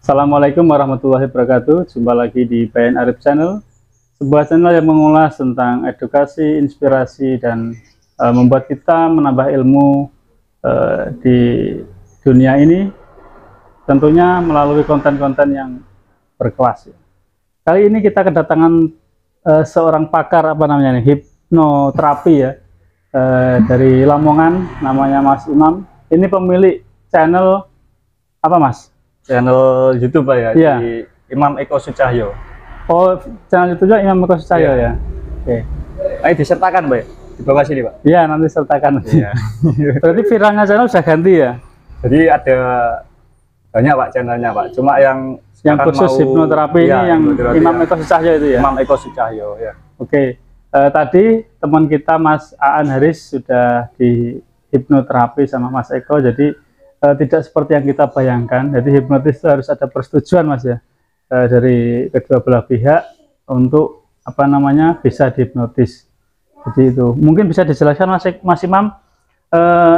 Assalamualaikum warahmatullahi wabarakatuh. Jumpa lagi di Bayan Arif Channel, sebuah channel yang mengulas tentang edukasi, inspirasi, dan membuat kita menambah ilmu di dunia ini, tentunya melalui konten-konten yang berkelas. Kali ini kita kedatangan seorang pakar hipnoterapi ya, dari Lamongan, namanya Mas Imam. Ini pemilik channel apa, Mas? Channel YouTube Pak ya, Iya. di Imam Eko Sucahyo. Oh, channel YouTube juga Imam Eko Sucahyo ya. Oke. Ini disertakan Pak ya, di bawah sini Pak. Iya, nanti sertakan. Iya. Berarti viralnya channel sudah ganti ya? Jadi ada banyak Pak channelnya Pak. Cuma yang Khusus hipnoterapi ini yang Imam Eko Sucahyo itu ya? Imam Eko Sucahyo ya. Oke. Tadi teman kita Mas Aan Haris sudah di hipnoterapi sama Mas Eko, jadi tidak seperti yang kita bayangkan. Jadi hipnotis itu harus ada persetujuan Mas ya, dari kedua belah pihak untuk bisa dihipnotis. Jadi itu mungkin bisa dijelaskan Mas Imam,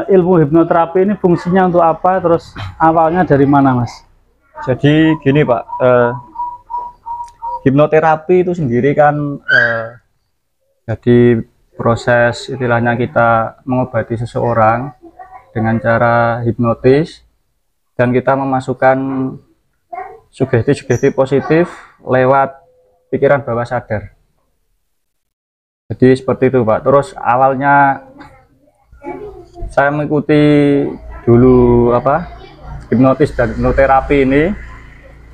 ilmu hipnoterapi ini fungsinya untuk apa, terus awalnya dari mana Mas? Jadi gini Pak, hipnoterapi itu sendiri kan jadi proses istilahnya kita mengobati seseorang dengan cara hipnotis, dan kita memasukkan sugesti-sugesti positif lewat pikiran bawah sadar. Jadi seperti itu Pak. Terus awalnya saya mengikuti dulu hipnotis dan hipnoterapi ini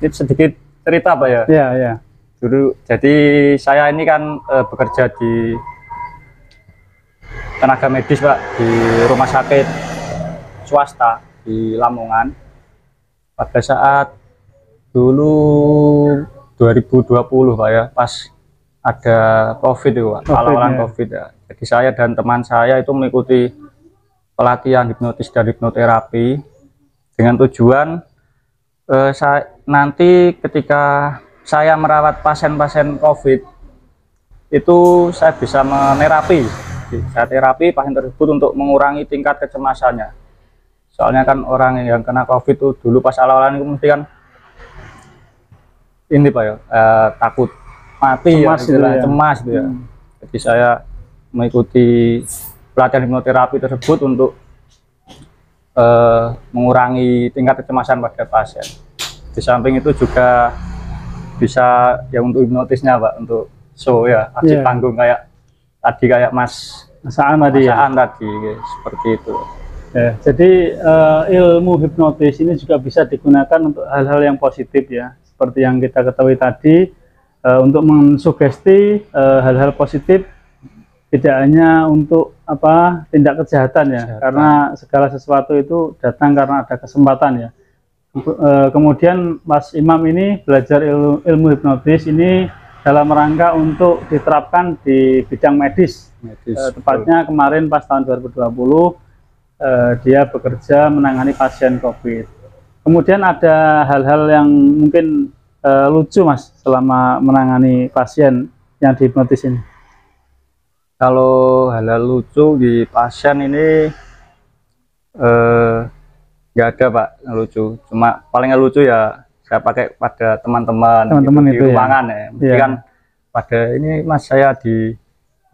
sedikit cerita Pak ya. Iya, iya. Dulu jadi saya ini kan bekerja di tenaga medis Pak, di rumah sakit swasta di Lamongan. Pada saat dulu 2020 Pak ya, pas ada COVID itu Pak, awal-awalan COVID ya. Jadi saya dan teman saya itu mengikuti pelatihan hipnotis dan hipnoterapi dengan tujuan nanti ketika saya merawat pasien-pasien COVID itu saya bisa menerapi. Saya terapi pasien tersebut untuk mengurangi tingkat kecemasannya. Soalnya kan orang yang kena COVID itu dulu pas awal-awalan itu mesti kan ini Pak ya, takut mati, cemas ya, cemas gitu ya. Jadi saya mengikuti pelatihan hipnoterapi tersebut untuk mengurangi tingkat kecemasan pada pasien. Di samping itu juga bisa ya untuk hipnotisnya Pak, untuk show ya, aksi panggung kayak tadi, kayak Mas Aan tadi, seperti itu. Ya, jadi ilmu hipnotis ini juga bisa digunakan untuk hal-hal yang positif ya, seperti yang kita ketahui tadi, untuk mensugesti hal-hal positif, tidak hanya untuk tindak kejahatan ya, karena segala sesuatu itu datang karena ada kesempatan ya. Kemudian Mas Imam ini belajar ilmu hipnotis ini dalam rangka untuk diterapkan di bidang medis. Tepatnya kemarin pas tahun 2020 dia bekerja menangani pasien COVID. Kemudian ada hal-hal yang mungkin lucu Mas selama menangani pasien yang dihipnotis ini. Kalau hal-hal lucu di pasien ini nggak ada Pak, lucu. Cuma paling lucu ya saya pakai pada teman-teman di ruangan ya. Mesti kan pada ini Mas, saya di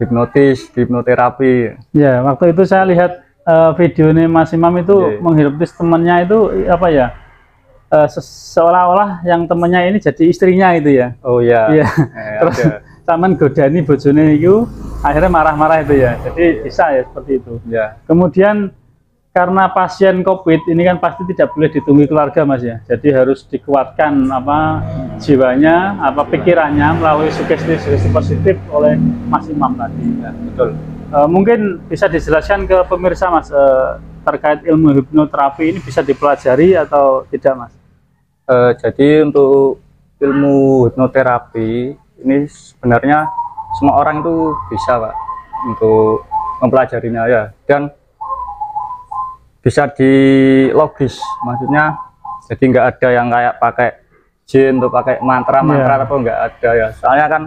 hipnotis, di hipnoterapi. Ya, waktu itu saya lihat video ini Mas Imam itu menghipnotis temannya itu seolah-olah yang temannya ini jadi istrinya itu ya. Oh iya. Iya. Terus taman godani bojone itu akhirnya marah-marah itu ya. Jadi bisa ya seperti itu. Ya. Kemudian karena pasien COVID ini kan pasti tidak boleh ditunggu keluarga Mas ya. Jadi harus dikuatkan jiwanya, pikirannya melalui sugesti-sugesti positif oleh Mas Imam tadi. Ya, betul. Mungkin bisa dijelaskan ke pemirsa Mas, terkait ilmu hipnoterapi ini bisa dipelajari atau tidak Mas? Jadi untuk ilmu hipnoterapi ini sebenarnya semua orang itu bisa Pak untuk mempelajarinya ya, dan bisa dilogis, maksudnya jadi nggak ada yang kayak pakai jin atau pakai mantra-mantra atau nggak ada ya. Soalnya kan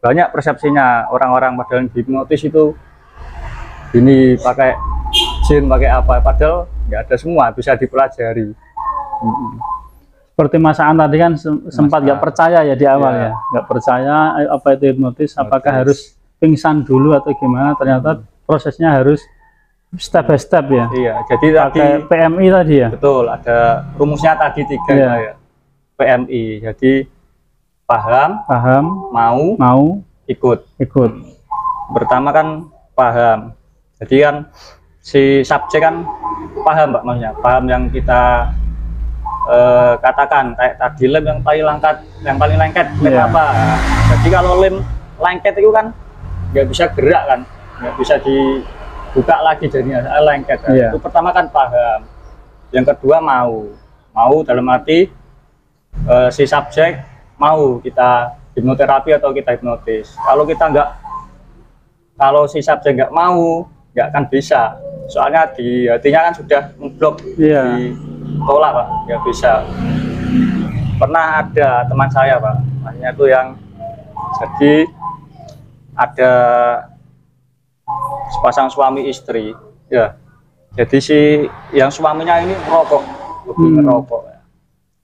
banyak persepsinya orang-orang padahal hipnotis itu ini pakai jin, pakai apa, padahal nggak ada, semua bisa dipelajari. Seperti Mas Aan tadi kan sempat nggak percaya ya di awal ya, nggak percaya apa itu hipnotis, apakah harus pingsan dulu atau gimana? Ternyata prosesnya harus step by step ya. Iya, jadi pakai tadi PMI tadi ya. betul, ada rumusnya tadi 3 ya. PMI, jadi paham, mau, ikut. Pertama kan paham, jadi kan si subjek kan paham Mbak, maksudnya paham yang kita katakan, kayak tadi lem yang paling lengket apa. Jadi kalau lem lengket itu kan nggak bisa gerak kan, nggak bisa dibuka lagi jadinya lengket kan. Itu pertama kan paham. Yang kedua mau dalam arti si subjek mau kita hipnoterapi atau kita hipnotis. Kalau si subjek nggak mau, nggak akan bisa, soalnya di hatinya kan sudah ngeblok, ditolak Pak, nggak bisa. Pernah ada teman saya Pak, makanya itu yang jadi ada sepasang suami istri ya, jadi si yang suaminya ini merokok,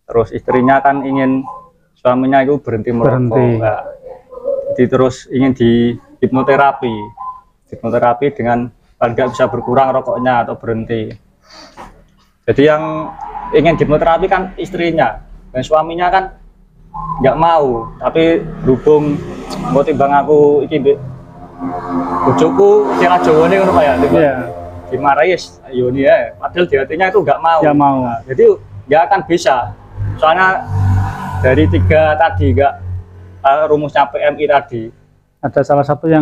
terus istrinya kan ingin suaminya itu berhenti merokok. Nah, jadi terus ingin di hipnoterapi dengan paling nggak bisa berkurang rokoknya atau berhenti. Jadi yang ingin hipnoterapi kan istrinya, dan suaminya kan nggak mau, tapi berhubung mau timbang aku iki bojoku kira Jawa ini ngono ya, dimarahi Yoni ya, padahal di hatinya itu nggak mau. Nah, jadi nggak akan bisa, soalnya dari 3 tadi rumusnya PMI tadi ada salah satu yang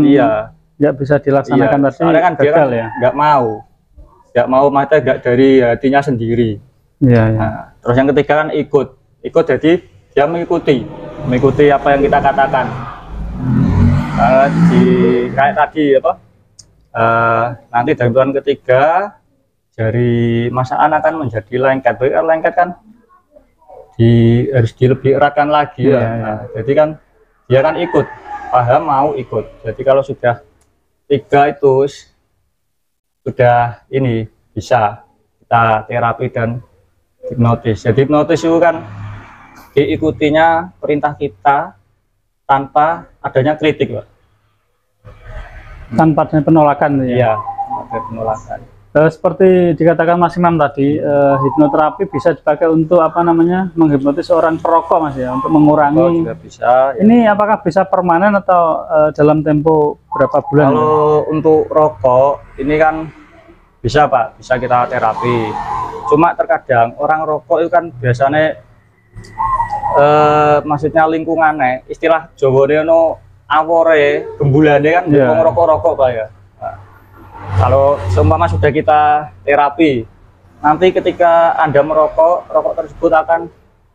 nggak bisa dilaksanakan tadi. Soalnya kan dia kan nggak mau mata nggak dari hatinya sendiri. Nah, terus yang ketiga kan ikut, jadi dia mengikuti apa yang kita katakan. Kayak tadi apa, nanti dalam tahun ketiga jari Mas Aan akan menjadi lengket. Lengket kan harus lebih eratkan lagi Nah, jadi kan dia kan ikut, paham, mau, ikut. Jadi kalau sudah 3 itu sudah ini bisa kita terapi dan hipnotis. Jadi hipnotis itu kan diikutinya perintah kita tanpa adanya kritik Pak. Tanpa adanya penolakan ya. Ada penolakan. Seperti dikatakan Mas Imam tadi, hipnoterapi bisa dipakai untuk apa namanya, menghipnotis orang perokok Mas ya, untuk mengurangi. Juga bisa. Ini apakah bisa permanen atau dalam tempo berapa bulan? Kalau untuk rokok ini kan bisa Pak, bisa kita terapi. Cuma terkadang orang rokok itu kan biasanya maksudnya lingkungannya, istilah Jawa no awore gembulane kan ngerokok-rokok Pak ya. Kalau seumpama sudah kita terapi, nanti ketika Anda merokok, rokok tersebut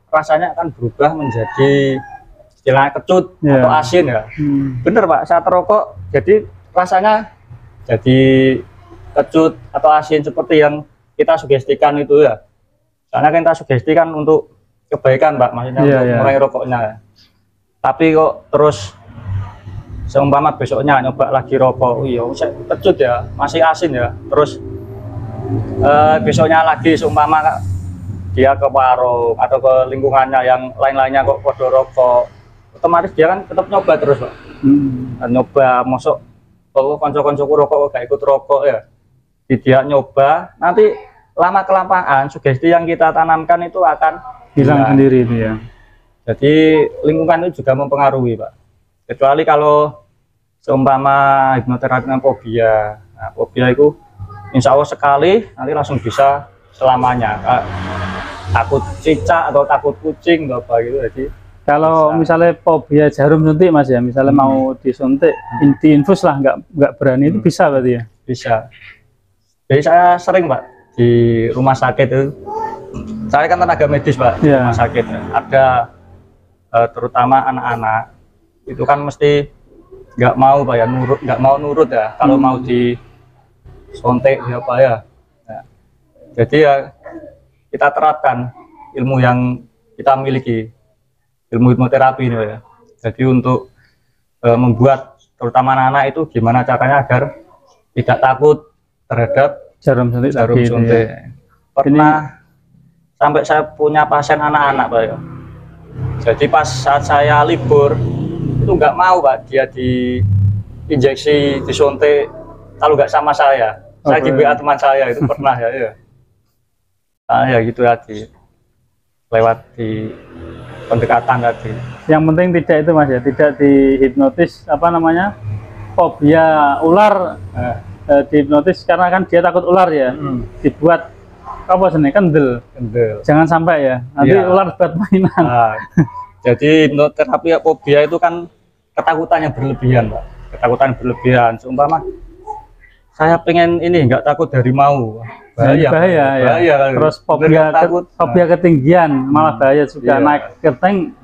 rasanya akan berubah menjadi istilahnya kecut atau asin ya. Bener Pak, saat rokok jadi rasanya jadi kecut atau asin seperti yang kita sugestikan itu ya. Karena kan kita sugestikan untuk kebaikan Pak, maksudnya untuk mengurangi rokoknya. Tapi kok terus seumpama besoknya nyoba lagi rokok, kecut ya, masih asin ya, terus besoknya lagi seumpama dia ke warung atau ke lingkungannya yang lain-lainnya kok podo rokok, otomatis dia kan tetap nyoba terus Pak. Nyoba, masuk konco-koncoku rokok gak ikut rokok ya, dia nyoba, nanti lama kelamaan sugesti yang kita tanamkan itu akan hilang sendiri itu ya. Jadi lingkungan itu juga mempengaruhi Pak. Kecuali kalau seumpama hipnoterapi dengan fobia. Nah, fobia itu insya Allah sekali nanti langsung bisa selamanya. Takut cicak atau takut kucing atau apa gitu. Jadi kalau misalnya fobia jarum suntik Mas ya, misalnya mau disuntik, diinfus lah nggak berani, itu bisa berarti ya? Bisa. Jadi saya sering Pak di rumah sakit itu, saya kan tenaga medis Pak di rumah sakit, ada terutama anak-anak itu kan mesti nggak mau Pak ya, nggak mau nurut ya kalau mau disontek apa ya. Nah, jadi ya kita terapkan ilmu yang kita miliki, ilmu hipnoterapi ini ya. Jadi untuk membuat terutama anak-anak itu gimana caranya agar tidak takut terhadap jarum suntik. Pernah sampai saya punya pasien anak-anak Pak ya. Jadi pas saat saya libur itu nggak mau Pak dia diinjeksi, disuntik kalau nggak sama saya. Saya di WA teman saya itu pernah ya. Ya gitu tadi lewat di pendekatan tadi. Yang penting tidak itu Mas ya, tidak dihipnotis apa namanya fobia ular, dihipnotis karena kan dia takut ular ya, dibuat apa sih kendel. Jangan sampai ya, nanti ular buat mainan. Jadi hipnoterapi fobia itu kan ketakutan yang berlebihan Pak, ketakutan berlebihan. Seumpama saya pengen ini nggak takut harimau, bahaya ya. Terus fobia ketinggian malah bahaya juga, naik genteng.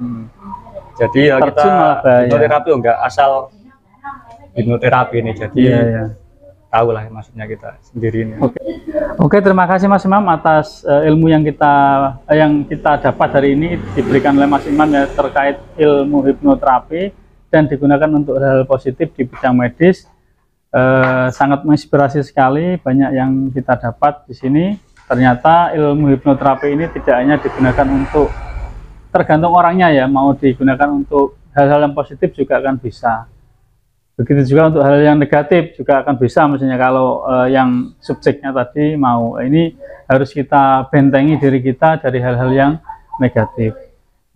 Jadi ya kita hipnoterapi nggak asal hipnoterapi ini, jadi tahu lah maksudnya kita sendiri ini. Oke, terima kasih Mas Imam atas ilmu yang kita dapat hari ini diberikan oleh Mas Imam ya terkait ilmu hipnoterapi dan digunakan untuk hal-hal positif di bidang medis. Sangat menginspirasi sekali, banyak yang kita dapat di sini. Ternyata ilmu hipnoterapi ini tidak hanya digunakan untuk, tergantung orangnya ya, mau digunakan untuk hal-hal yang positif juga akan bisa. Begitu juga untuk hal yang negatif juga akan bisa, misalnya kalau yang subjeknya tadi mau, ini harus kita bentengi diri kita dari hal-hal yang negatif.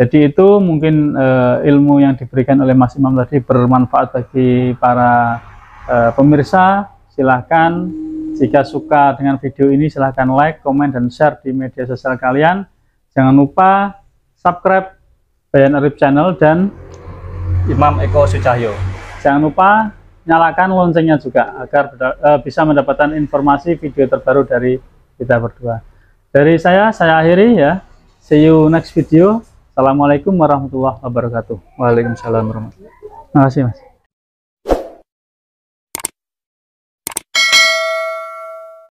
Jadi itu mungkin ilmu yang diberikan oleh Mas Imam tadi bermanfaat bagi para pemirsa. Silahkan jika suka dengan video ini silahkan like, komen, dan share di media sosial kalian. Jangan lupa subscribe Bayan Arif Channel dan Imam Eko Sucahyo. Jangan lupa nyalakan loncengnya juga agar bisa mendapatkan informasi video terbaru dari kita berdua. Dari saya akhiri ya. See you next video. Assalamualaikum warahmatullahi wabarakatuh. Waalaikumsalam warahmatullahi wabarakatuh. Terima kasih Mas.